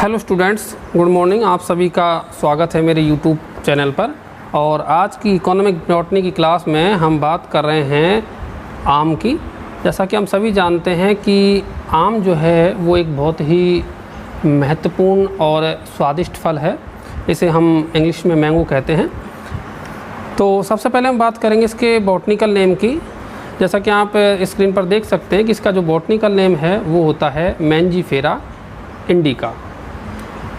Hello students, good morning. आप सभी का स्वागत है मेरे यूट्यूब चैनल पर। और आज की इकोनॉमिक बॉटनी की क्लास में हम बात कर रहे हैं आम की। जैसा कि हम सभी जानते हैं कि आम जो है वो एक बहुत ही महत्वपूर्ण और स्वादिष्ट फल है। इसे हम इंग्लिश में मैंगो कहते हैं। तो सबसे पहले हम बात करेंगे इसके बॉटनिकल नेम की। जैसा कि आप स्क्रीन पर देख सकते हैं कि इसका जो बॉटनिकल नेम है वो होता है मैंजीफेरा इंडिका।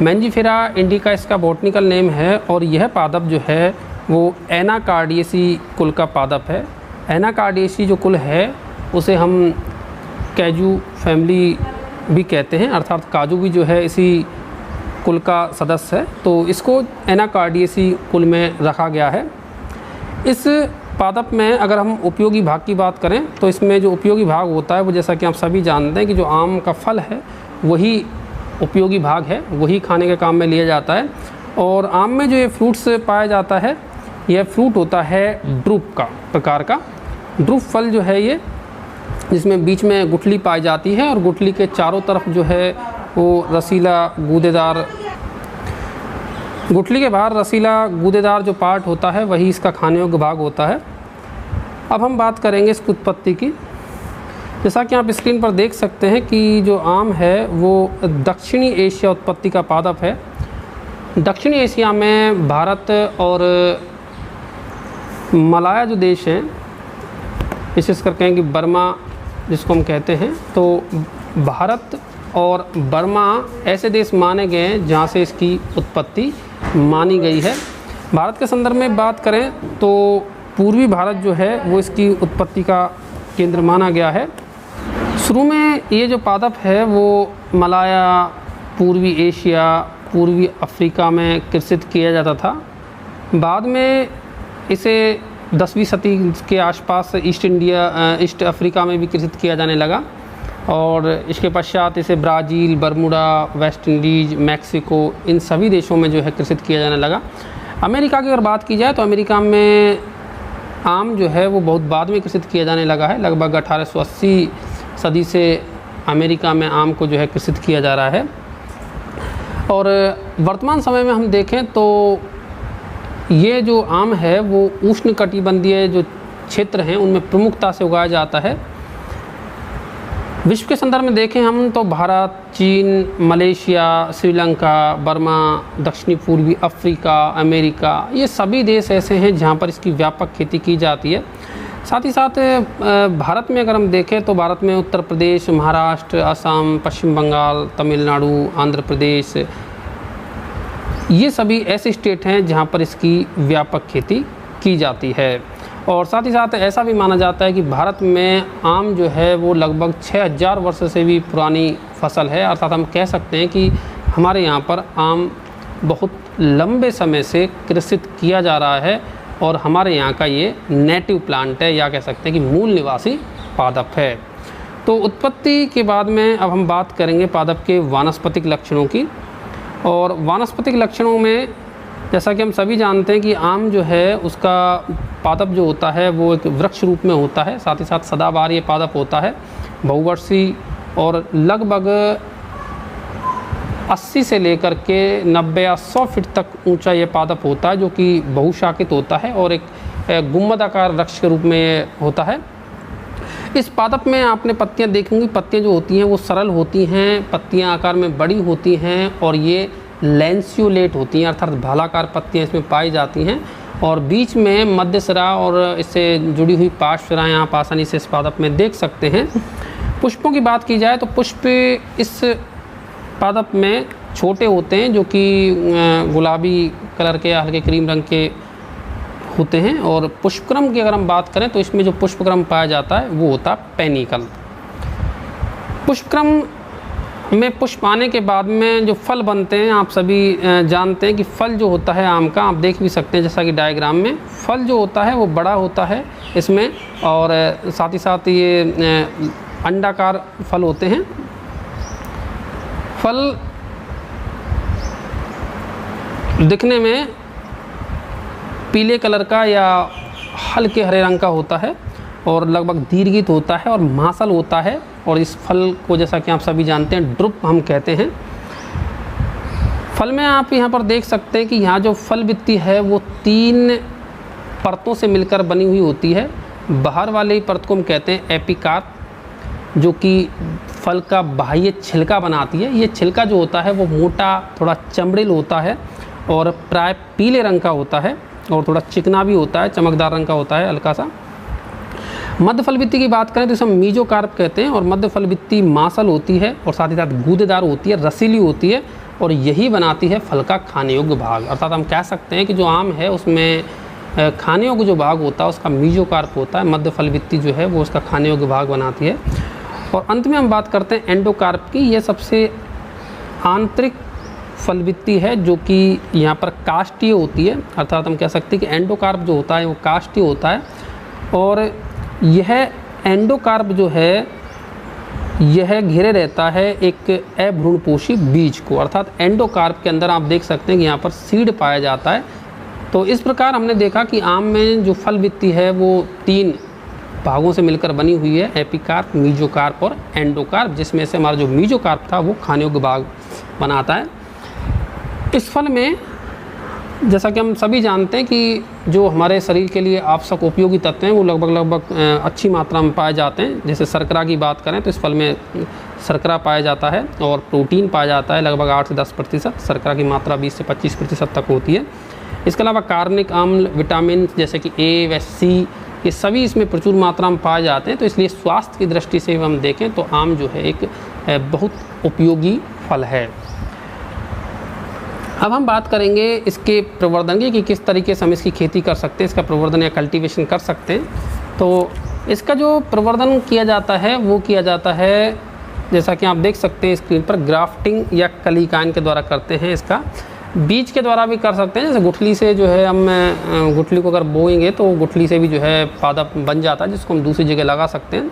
मैंजीफेरा इंडिका इसका बॉटनिकल नेम है। और यह पादप जो है वो एनाकार्डियेसी कुल का पादप है। एनाकार्डियेसी जो कुल है उसे हम कैजू फैमिली भी कहते हैं, अर्थात काजू भी जो है इसी कुल का सदस्य है। तो इसको एनाकार्डियेसी कुल में रखा गया है। इस पादप में अगर हम उपयोगी भाग की बात करें तो इसमें जो उपयोगी भाग होता है वो, जैसा कि आप सभी जानते हैं कि जो आम का फल है वही उपयोगी भाग है, वही खाने के काम में लिया जाता है। और आम में जो ये फ्रूट्स पाया जाता है, यह फ्रूट होता है ड्रूप का प्रकार का। ड्रूप फल जो है ये, जिसमें बीच में गुठली पाई जाती है और गुठली के चारों तरफ जो है वो रसीला गूदेदार, गुठली के बाहर रसीला गूदेदार जो पार्ट होता है वही इसका खाने योग्य भाग होता है। अब हम बात करेंगे इसकी उत्पत्ति की। जैसा कि आप स्क्रीन पर देख सकते हैं कि जो आम है वो दक्षिणी एशिया उत्पत्ति का पादप है। दक्षिणी एशिया में भारत और मलाया जो देश हैं, विशेषकर कहें कि बर्मा जिसको हम कहते हैं, तो भारत और बर्मा ऐसे देश माने गए हैं जहाँ से इसकी उत्पत्ति मानी गई है। भारत के संदर्भ में बात करें तो पूर्वी भारत जो है वो इसकी उत्पत्ति का केंद्र माना गया है। शुरू में ये जो पादप है वो मलाया, पूर्वी एशिया, पूर्वी अफ्रीका में कृषित किया जाता था। बाद में इसे 10वीं सदी के आसपास ईस्ट अफ्रीका में भी कृषित किया जाने लगा। और इसके पश्चात इसे Brazil, Bermuda, West Indies, Mexico, इन सभी देशों में जो है कृषित किया जाने लगा। अमेरिका की अगर बात की जाए तो अमेरिका में आम जो है वो बहुत बाद में कृषित किया जाने लगा है। लगभग 1880 सदी से अमेरिका में आम को जो है कृषित किया जा रहा है। और वर्तमान समय में हम देखें तो ये जो आम है वो उष्णकटिबंधीय जो क्षेत्र हैं उनमें प्रमुखता से उगाया जाता है। विश्व के संदर्भ में देखें हम तो भारत, चीन, मलेशिया, श्रीलंका, बर्मा, दक्षिणी पूर्वी अफ्रीका, अमेरिका, ये सभी देश ऐसे हैं जहाँ पर इसकी व्यापक खेती की जाती है। साथ ही साथ भारत में अगर हम देखें तो भारत में उत्तर प्रदेश, महाराष्ट्र, असम, पश्चिम बंगाल, तमिलनाडु, आंध्र प्रदेश, ये सभी ऐसे स्टेट हैं जहाँ पर इसकी व्यापक खेती की जाती है। और साथ ही साथ ऐसा भी माना जाता है कि भारत में आम जो है वो लगभग 6000 वर्ष से भी पुरानी फसल है। अर्थात हम कह सकते हैं कि हमारे यहाँ पर आम बहुत लंबे समय से कृषित किया जा रहा है और हमारे यहाँ का ये नेटिव प्लांट है, या कह सकते हैं कि मूल निवासी पादप है। तो उत्पत्ति के बाद में अब हम बात करेंगे पादप के वानस्पतिक लक्षणों की। और वानस्पतिक लक्षणों में जैसा कि हम सभी जानते हैं कि आम जो है उसका पादप जो होता है वो एक वृक्ष रूप में होता है। साथ ही साथ सदाबहार ये पादप होता है, बहुवर्षीय, और लगभग 80 से लेकर के 90 या 100 फीट तक ऊंचा ये पादप होता है, जो कि बहुशाखित होता है और एक गुंबदाकार वृक्ष के रूप में होता है। इस पादप में आपने पत्तियां देखेंगी, पत्तियां जो होती हैं वो सरल होती हैं, पत्तियां आकार में बड़ी होती हैं और ये लैंसियोलेट होती हैं, अर्थात भालाकार पत्तियां इसमें पाई जाती हैं। और बीच में मध्य सिरा और इससे जुड़ी हुई पार्श्व सिराएँ आप आसानी से इस पादप में देख सकते हैं। पुष्पों की बात की जाए तो पुष्प इस पादप में छोटे होते हैं, जो कि गुलाबी कलर के या हल्के क्रीम रंग के होते हैं। और पुष्पक्रम की अगर हम बात करें तो इसमें जो पुष्पक्रम पाया जाता है वो होता है पेनिकल। पुष्पक्रम में पुष्प आने के बाद में जो फल बनते हैं, आप सभी जानते हैं कि फल जो होता है आम का, आप देख भी सकते हैं जैसा कि डायग्राम में, फल जो होता है वो बड़ा होता है इसमें। और साथ ही साथ ये अंडाकार फल होते हैं। फल दिखने में पीले कलर का या हल्के हरे रंग का होता है और लगभग दीर्घित होता है और मांसल होता है। और इस फल को जैसा कि आप सभी जानते हैं ड्रुप हम कहते हैं। फल में आप यहाँ पर देख सकते हैं कि यहाँ जो फल वित्ती है वो 3 परतों से मिलकर बनी हुई होती है। बाहर वाली परत को हम कहते हैं एपिकार्प, जो कि फल का बाह्य छिलका बनाती है। ये छिलका जो होता है वो मोटा, थोड़ा चमड़ील होता है और प्राय पीले रंग का होता है और थोड़ा चिकना भी होता है, चमकदार रंग का होता है हल्का सा। मध्य फल वित्ती की बात करें तो इसे हम मीजोकार्प कहते हैं और मध्य फल वित्ती मांसल होती है और साथ ही साथ गूदेदार होती है, रसीली होती है और यही बनाती है फल का खाने योग्य भाग। अर्थात हम कह सकते हैं कि जो आम है उसमें खाने योग्य जो भाग होता है उसका मीजोकार्प होता है, मध्य फल वित्ती जो है वो उसका खाने योग्य भाग बनाती है। और अंत में हम बात करते हैं एंडोकार्प की। ये सबसे आंतरिक फल वित्ती है जो कि यहाँ पर काष्ठीय होती है। अर्थात हम कह सकते हैं कि एंडोकार्प जो होता है वो काष्ठीय होता है और यह एंडोकार्प जो है यह घेरे रहता है एक अभ्रूणपोषी बीज को। अर्थात एंडोकार्प के अंदर आप देख सकते हैं कि यहाँ पर सीड पाया जाता है। तो इस प्रकार हमने देखा कि आम में जो फल वित्ती है वो 3 भागों से मिलकर बनी हुई है, एपिकार्प, मीजोकार्प और एंडोकार्प, जिसमें से हमारा जो मीजोकार्प था वो खाने योग्य भाग बनाता है। इस फल में जैसा कि हम सभी जानते हैं कि जो हमारे शरीर के लिए आवश्यक उपयोगी तत्व हैं वो लगभग अच्छी मात्रा में पाए जाते हैं। जैसे शर्करा की बात करें तो इस फल में शर्करा पाया जाता है और प्रोटीन पाया जाता है लगभग 8 से 10%। शर्करा की मात्रा 20 से 25% तक होती है। इसके अलावा कार्बनिक अम्ल, विटामिन जैसे कि ए व सी, ये सभी इसमें प्रचुर मात्रा में पाए जाते हैं। तो इसलिए स्वास्थ्य की दृष्टि से हम देखें तो आम जो है एक बहुत उपयोगी फल है। अब हम बात करेंगे इसके प्रवर्धन की कि किस तरीके से हम इसकी खेती कर सकते हैं, इसका प्रवर्धन या कल्टीवेशन कर सकते हैं। तो इसका जो प्रवर्धन किया जाता है वो किया जाता है जैसा कि आप देख सकते हैं स्क्रीन पर, ग्राफ्टिंग या कलिकायन के द्वारा करते हैं। इसका बीज के द्वारा भी कर सकते हैं, जैसे गुठली से जो है हम गुठली को अगर बोएंगे तो गुठली से भी जो है पौधा बन जाता है जिसको हम दूसरी जगह लगा सकते हैं।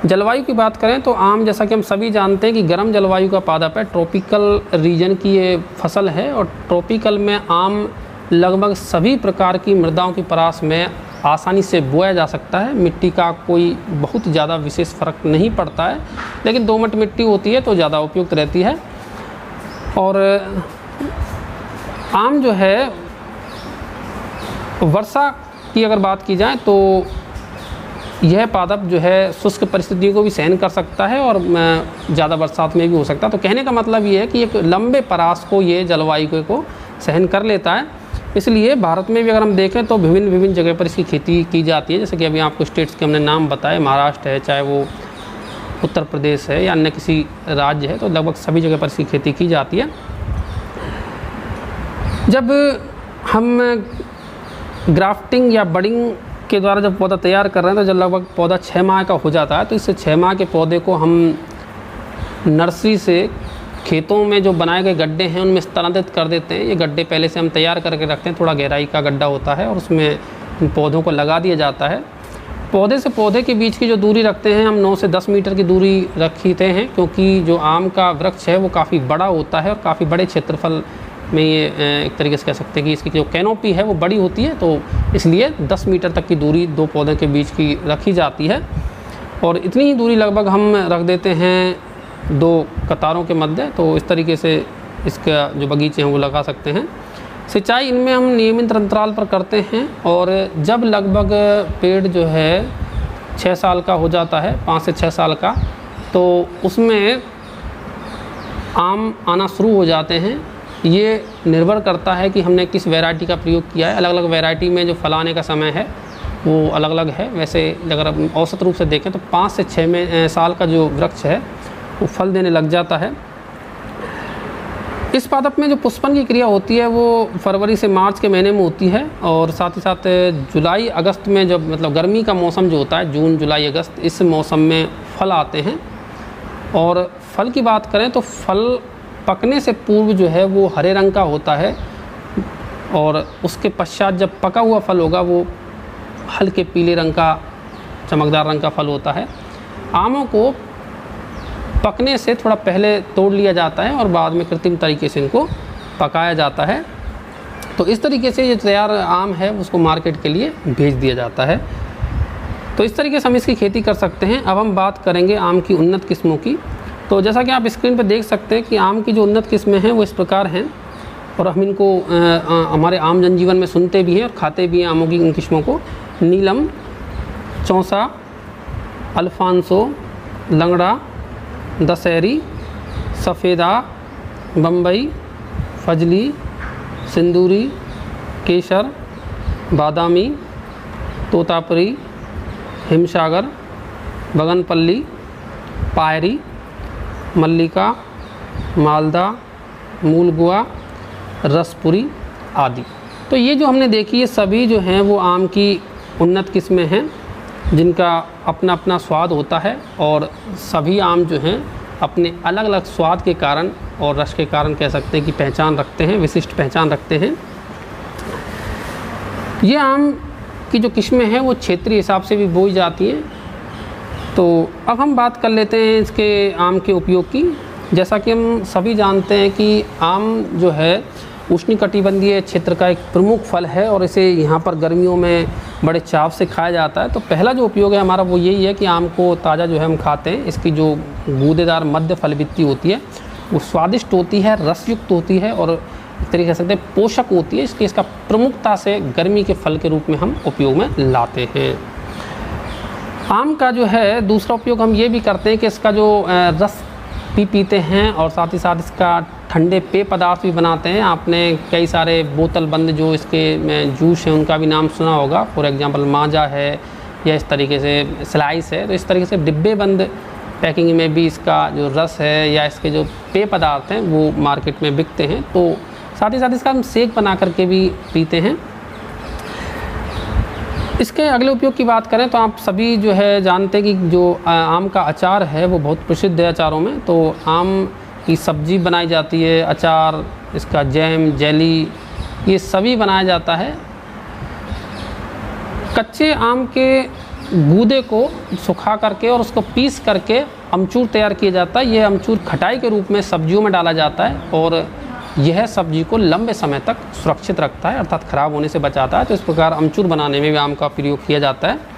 जलवायु की बात करें तो आम जैसा कि हम सभी जानते हैं कि गर्म जलवायु का पादप है, ट्रॉपिकल रीजन की ये फसल है और ट्रॉपिकल में आम लगभग सभी प्रकार की मृदाओं की परास में आसानी से बोया जा सकता है। मिट्टी का कोई बहुत ज़्यादा विशेष फ़र्क नहीं पड़ता है, लेकिन दोमट मिट्टी होती है तो ज़्यादा उपयुक्त रहती है। और आम जो है वर्षा की अगर बात की जाए तो यह पादप जो है शुष्क परिस्थितियों को भी सहन कर सकता है और ज़्यादा बरसात में भी हो सकता है। तो कहने का मतलब ये है कि एक लंबे परास को ये जलवायु को सहन कर लेता है। इसलिए भारत में भी अगर हम देखें तो विभिन्न जगह पर इसकी खेती की जाती है। जैसे कि अभी आपको स्टेट्स के हमने नाम बताए, महाराष्ट्र है, चाहे वो उत्तर प्रदेश है या अन्य किसी राज्य है, तो लगभग सभी जगह पर इसकी खेती की जाती है। जब हम ग्राफ्टिंग या बडिंग के द्वारा जब पौधा तैयार कर रहे हैं तो जब लगभग पौधा 6 माह का हो जाता है तो इससे 6 माह के पौधे को हम नर्सरी से खेतों में जो बनाए गए गड्ढे हैं उनमें स्थानांतरित कर देते हैं। ये गड्ढे पहले से हम तैयार करके रखते हैं, थोड़ा गहराई का गड्ढा होता है और उसमें इन पौधों को लगा दिया जाता है। पौधे से पौधे के बीच की जो दूरी रखते हैं हम 9 से 10 मीटर की दूरी रखते हैं, क्योंकि जो आम का वृक्ष है वो काफ़ी बड़ा होता है और काफ़ी बड़े क्षेत्रफल में ये एक तरीके से कह सकते हैं कि इसकी जो कैनोपी है वो बड़ी होती है, तो इसलिए 10 मीटर तक की दूरी 2 पौधों के बीच की रखी जाती है। और इतनी ही दूरी लगभग हम रख देते हैं 2 कतारों के मध्य। तो इस तरीके से इसका जो बगीचे हैं वो लगा सकते हैं। सिंचाई इनमें हम नियमित अंतराल पर करते हैं और जब लगभग पेड़ जो है 6 साल का हो जाता है, 5 से 6 साल का, तो उसमें आम आना शुरू हो जाते हैं। ये निर्भर करता है कि हमने किस वैरायटी का प्रयोग किया है। अलग अलग वैरायटी में जो फल आने का समय है वो अलग अलग है। वैसे अगर हम औसत रूप से देखें तो 5 से 6 साल का जो वृक्ष है वो फल देने लग जाता है। इस पादप में जो पुष्पन की क्रिया होती है वो फरवरी से मार्च के महीने में होती है और साथ ही साथ जुलाई अगस्त में जब मतलब गर्मी का मौसम जो होता है, जून जुलाई अगस्त, इस मौसम में फल आते हैं। और फल की बात करें तो फल पकने से पूर्व जो है वो हरे रंग का होता है और उसके पश्चात जब पका हुआ फल होगा वो हल्के पीले रंग का, चमकदार रंग का फल होता है। आमों को पकने से थोड़ा पहले तोड़ लिया जाता है और बाद में कृत्रिम तरीके से इनको पकाया जाता है। तो इस तरीके से ये तैयार आम है उसको मार्केट के लिए भेज दिया जाता है। तो इस तरीके से हम इसकी खेती कर सकते हैं। अब हम बात करेंगे आम की उन्नत किस्मों की। तो जैसा कि आप स्क्रीन पर देख सकते हैं कि आम की जो उन्नत किस्में हैं वो इस प्रकार हैं, और हम इनको हमारे आम जनजीवन में सुनते भी हैं और खाते भी हैं आमों की इन किस्मों को। नीलम, चौसा, अल्फांसो, लंगड़ा, दशहरी, सफ़ेदा, बम्बई, फजली, सिंदूरी, केसर, बादामी, तोतापुरी, हिमसागर, बगनपल्ली, पायरी, मल्लिका, मालदा, मूलगुआ, रसपुरी आदि। तो ये जो हमने देखी ये सभी जो हैं वो आम की उन्नत किस्में हैं जिनका अपना अपना स्वाद होता है, और सभी आम जो हैं अपने अलग अलग स्वाद के कारण और रस के कारण कह सकते हैं कि पहचान रखते हैं, विशिष्ट पहचान रखते हैं। ये आम की जो किस्में हैं वो क्षेत्रीय हिसाब से भी बोई जाती हैं। तो अब हम बात कर लेते हैं इसके आम के उपयोग की। जैसा कि हम सभी जानते हैं कि आम जो है उष्णकटिबंधीय क्षेत्र का एक प्रमुख फल है और इसे यहाँ पर गर्मियों में बड़े चाव से खाया जाता है। तो पहला जो उपयोग है हमारा वो यही है कि आम को ताज़ा जो है हम खाते हैं, इसकी जो गूदेदार मध्य फलवित्ती होती है वो स्वादिष्ट होती है, रसयुक्त होती है और एक तरीके कह सकते हैं पोषक होती है, इसलिए इसका प्रमुखता से गर्मी के फल के रूप में हम उपयोग में लाते हैं। आम का जो है दूसरा उपयोग हम ये भी करते हैं कि इसका जो रस भी पीते हैं और साथ ही साथ इसका ठंडे पेय पदार्थ भी बनाते हैं। आपने कई सारे बोतल बंद जो इसके जूस हैं उनका भी नाम सुना होगा, फॉर एग्जांपल माजा है या इस तरीके से स्लाइस है। तो इस तरीके से डिब्बे बंद पैकिंग में भी इसका जो रस है या इसके जो पेय पदार्थ हैं वो मार्केट में बिकते हैं। तो साथ ही साथ इसका हम शेक बना करके भी पीते हैं। इसके अगले उपयोग की बात करें तो आप सभी जो है जानते हैं कि जो आम का अचार है वो बहुत प्रसिद्ध है अचारों में। तो आम की सब्जी बनाई जाती है, अचार, इसका जैम, जेली, ये सभी बनाया जाता है। कच्चे आम के गूदे को सुखा करके और उसको पीस करके अमचूर तैयार किया जाता है। यह अमचूर खटाई के रूप में सब्जियों में डाला जाता है और यह सब्जी को लंबे समय तक सुरक्षित रखता है, अर्थात ख़राब होने से बचाता है। तो इस प्रकार अमचूर बनाने में भी आम का प्रयोग किया जाता है।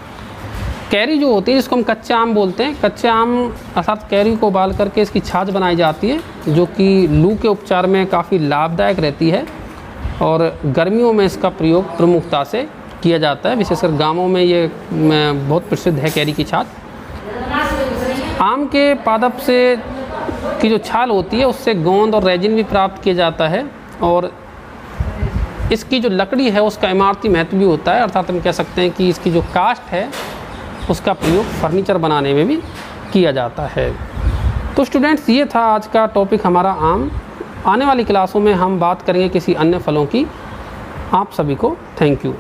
कैरी जो होती है जिसको हम कच्चे आम बोलते हैं, कच्चे आम अर्थात कैरी को उबाल करके इसकी छाछ बनाई जाती है जो कि लू के उपचार में काफ़ी लाभदायक रहती है और गर्मियों में इसका प्रयोग प्रमुखता से किया जाता है। विशेषकर गाँवों में ये बहुत प्रसिद्ध है कैरी की छाछ। आम के पादप से की जो छाल होती है उससे गोंद और रेजिन भी प्राप्त किया जाता है और इसकी जो लकड़ी है उसका इमारती महत्व भी होता है, अर्थात हम कह सकते हैं कि इसकी जो काष्ठ है उसका प्रयोग फर्नीचर बनाने में भी किया जाता है। तो स्टूडेंट्स ये था आज का टॉपिक हमारा आम। आने वाली क्लासों में हम बात करेंगे किसी अन्य फलों की। आप सभी को थैंक यू।